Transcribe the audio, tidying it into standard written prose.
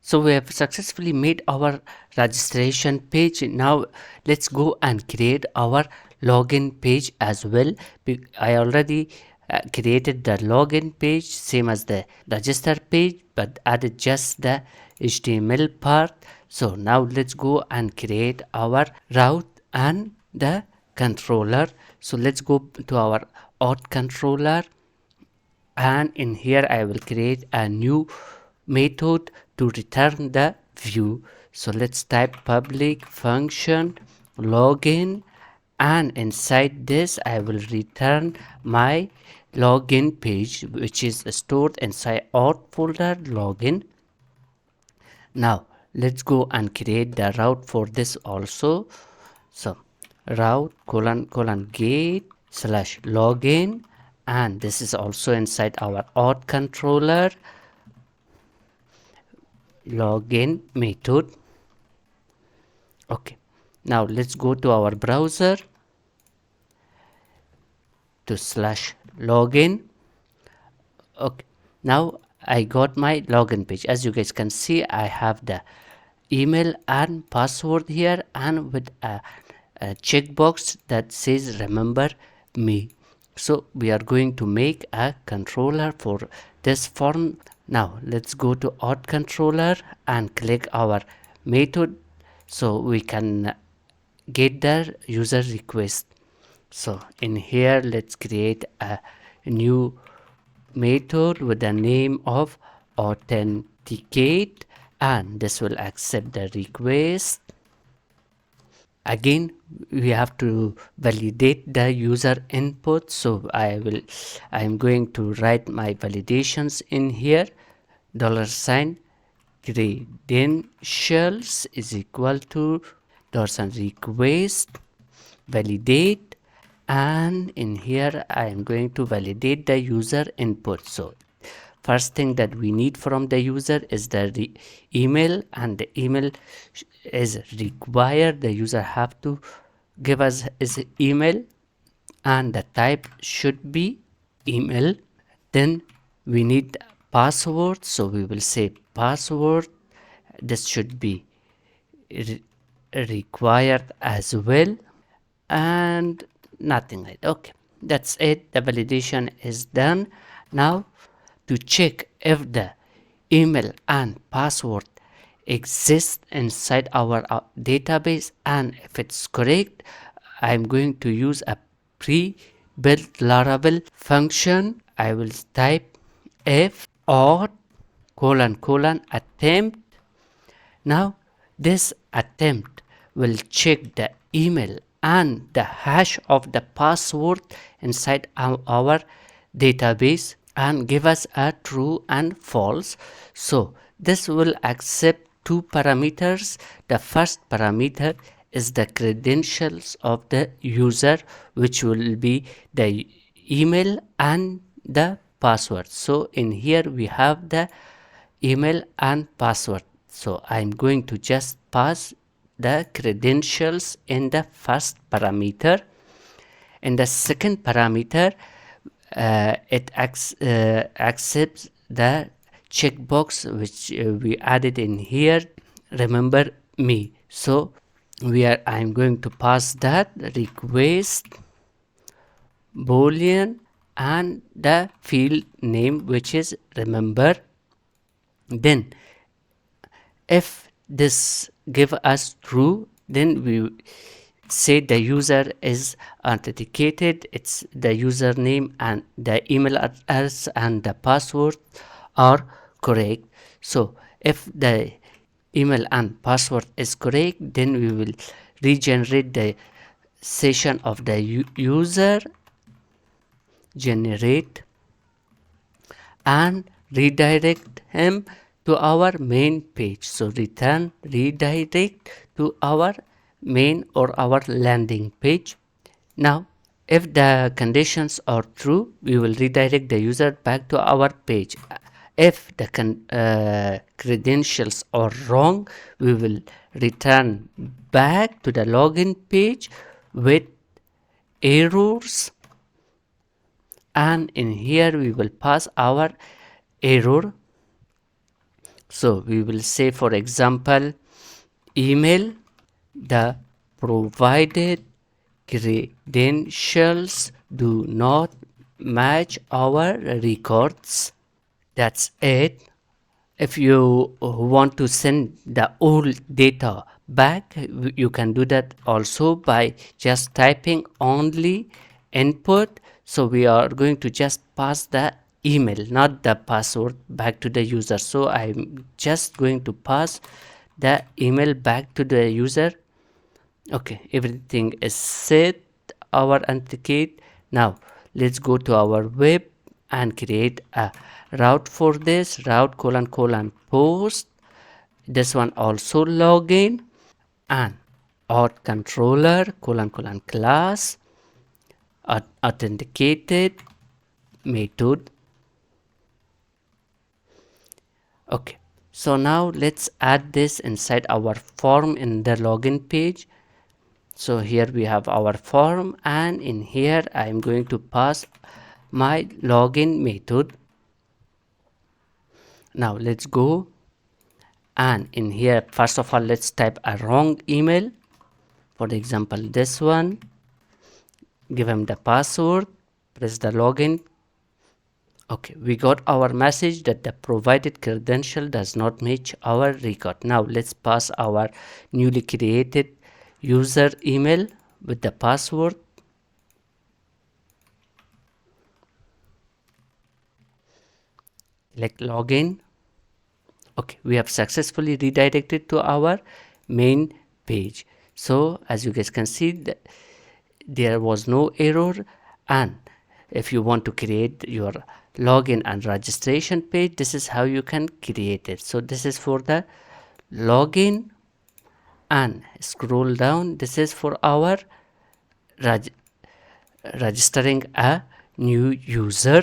So we have successfully made our registration page. Now let's go and create our login page as well. I already created the login page same as the register page, but added just the HTML part. So now let's go and create our route and the controller. So let's go to our Auth controller, and in here I will create a new method to return the view. So let's type public function login, and inside this I will return my login page, which is stored inside Auth folder login. Now let's go and create the route for this also. So route ::get / login, and this is also inside our Auth controller login method. Okay, now let's go to our browser to /login. Okay, now I got my login page. As you guys can see, I have the email and password here, and with a checkbox that says remember me. So we are going to make a controller for this form. Now let's go to Auth controller and click our method so we can get the user request. So in here let's create a new method with the name of Authenticate, and this will accept the request. Again, we have to validate the user input, so I am going to write my validations in here. $credentials is equal to $request validate, and in here I am going to validate the user input. So first thing that we need from the user is the email, and the email is required. The user have to give us his email, and the type should be email. Then we need password, so we will say password. This should be required as well, and nothing like. Okay, that's it. The validation is done. Now to check if the email and password exist inside our database and if it's correct, I'm going to use a pre-built Laravel function. I will type if auth : attempt. Now this attempt will check the email and the hash of the password inside our database and give us a true and false. So this will accept two parameters. The first parameter is the credentials of the user, which will be the email and the password. So in here we have the email and password. So I'm going to just pass the credentials in the first parameter. In the second parameter, it accepts the checkbox which we added in here, remember me. So I'm going to pass that request boolean and the field name, which is remember. Then if this give us true, then we say the user is authenticated. It's the username and the email address and the password are correct. So if the email and password is correct, then we will regenerate the session of the user, generate, and redirect him to our main page. So return redirect to our main or our landing page. Now if the conditions are true, we will redirect the user back to our page. If the credentials are wrong, we will return back to the login page with errors, and in here we will pass our error. So we will say, for example, email, the provided credentials do not match our records. That's it. If you want to send the old data back, you can do that also by just typing only input. So we are going to just pass the email, not the password, back to the user. So I'm just going to pass the email back to the user. Okay, everything is set. Our authenticate. Now let's go to our web and create a route for this. Route : post. This one also login, and auth controller : class authenticated method. Okay, so now let's add this inside our form in the login page. So here we have our form, and in here I am going to pass my login method. Now let's go, and in here first of all let's type a wrong email. For example, this one. Give him the password, press the login. Okay, we got our message that the provided credential does not match our record. Now let's pass our newly created user email with the password. Click login. Okay, we have successfully redirected to our main page. So as you guys can see, there was no error. And if you want to create your login and registration page, this is how you can create it. So this is for the login, and scroll down, this is for our registering a new user.